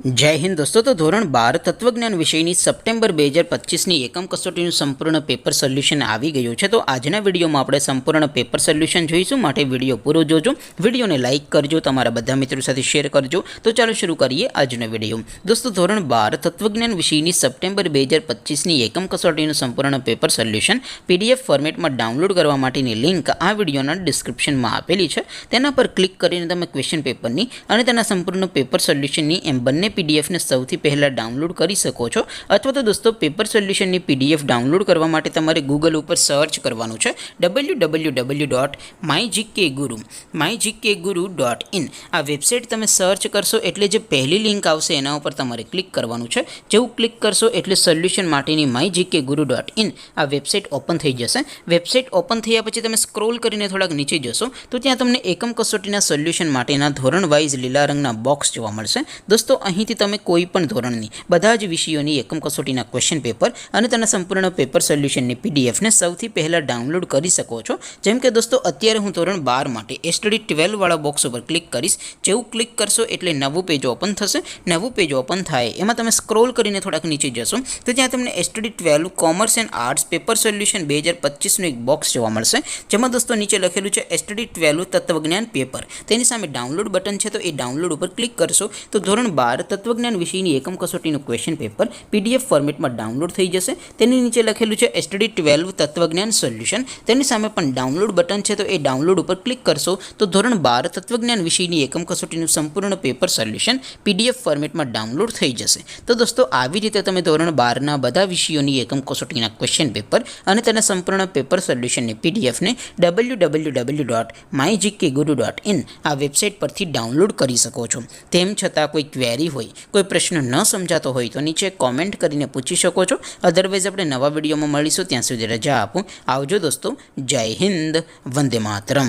जय हिंद दोस्तों। तो धोरण 12 तत्वज्ञान विषयની સપ્ટેમ્બર 2025ની એકમ કસોટીનું સંપૂર્ણ પેપર સોલ્યુશન આવી ગયું છે। તો આજના વિડીયોમાં આપણે સંપૂર્ણ પેપર સોલ્યુશન જોઈશું, માટે વિડીયો પૂરો જોજો, વિડીયોને લાઇક કરજો, તમારા બધા મિત્રો સાથે શેર કરજો। તો ચાલો શરૂ કરીએ આજનો વિડીયો। દોસ્તો ધોરણ 12 તત્વજ્ઞાન વિષયની સપ્ટેમ્બર 2025ની એકમ કસોટીનું સંપૂર્ણ પેપર સોલ્યુશન પીડીએફ ફોર્મેટમાં ડાઉનલોડ કરવા માટેની લિંક આ વિડીયોના ડિસ્ક્રિપ્શનમાં આપેલી છે। તેના પર ક્લિક કરીને તમે ક્વેશ્ચન પેપરની અને તેના સંપૂર્ણ પેપર સોલ્યુશનની એમ બંને पीडीएफ ने सौथी पहला डाउनलॉड करी सको छो। अथवा तो दोस्तों पेपर सोल्यूशन नी पीडीएफ डाउनलॉड करवा माटे तमारे गूगल पर सर्च करवानुं छे www.mygkguru.in। आ वेबसाइट तमे सर्च करशो एटले जे पहली लिंक आवशे एना उपर तमारे क्लिक करवानुं छे। जेवुं क्लिक करशो एटले सोल्यूशन माटेनी mygkguru.in आ वेबसाइट ओपन थई जशे। वेबसाइट ओपन थया पछी तमे स्क्रॉल करीने थोड़ाक नीचे जशो तो त्यां तमने एकम कसोटीना सोल्यूशन माटेना धोरण वाइज लीला रंगना बॉक्स जोवा मळशे। दोस्तों અહીંથી તમે કોઈ પણ ધોરણની બધા જ વિષયોની એકમ કસોટીના ક્વેશ્ચન પેપર અને તેના સંપૂર્ણ પેપર સોલ્યુશનની પીડીએફને સૌથી પહેલાં ડાઉનલોડ કરી શકો છો। જેમ કે દોસ્તો અત્યારે હું ધોરણ 12 માટે એસટીડી 12 વાળા બોક્સ ઉપર ક્લિક કરીશ। જેવું ક્લિક કરશો એટલે નવું પેજ ઓપન થશે। નવું પેજ ઓપન થાય એમાં તમે સ્ક્રોલ કરીને થોડાક નીચે જશો તો ત્યાં તમને STD 12 commerce and arts paper solution 2025નું એક બોક્સ જોવા મળશે। જેમાં દોસ્તો નીચે લખેલું છે એસટીડી 12 તત્વજ્ઞાન પેપર, તેની સામે ડાઉનલોડ બટન છે તો એ ડાઉનલોડ ઉપર ક્લિક કરશો તો ધોરણ 12 तत्वज्ञान विषयની એકમ કસોટીનું ક્વેશ્ચન પેપર પીડીએફ ફોર્મેટમાં ડાઉનલોડ થઈ જશે। તેની નીચે લખેલું છે એસટીડી 12 તત્વજ્ઞાન સોલ્યુશન, તેની સામે પણ ડાઉનલોડ બટન છે તો એ ડાઉનલોડ ઉપર ક્લિક કરશો તો ધોરણ 12 તત્વજ્ઞાન વિષયની એકમ કસોટીનું સંપૂર્ણ પેપર સોલ્યુશન પીડીએફ ફોર્મેટમાં ડાઉનલોડ થઈ જશે। તો દોસ્તો આવી રીતે તમે ધોરણ 12ના બધા વિષયોની એકમ કસોટીના ક્વેશ્ચન પેપર અને તેના સંપૂર્ણ પેપર સોલ્યુશનની પીડીએફને www.mygkguru.in આ વેબસાઇટ પરથી ડાઉનલોડ કરી શકો છો। તેમ છતાં કોઈ ક્વેરી હોય, कोई प्रश्न न समझातो होय तो नीचे कॉमेंट करीने पूछी शको छो। अदरवाइज अपने नवा विडियो में मळीशुं, त्यां सुधी रजा आपो। आवजो दोस्तों। जय हिंद, वंदे मातरम।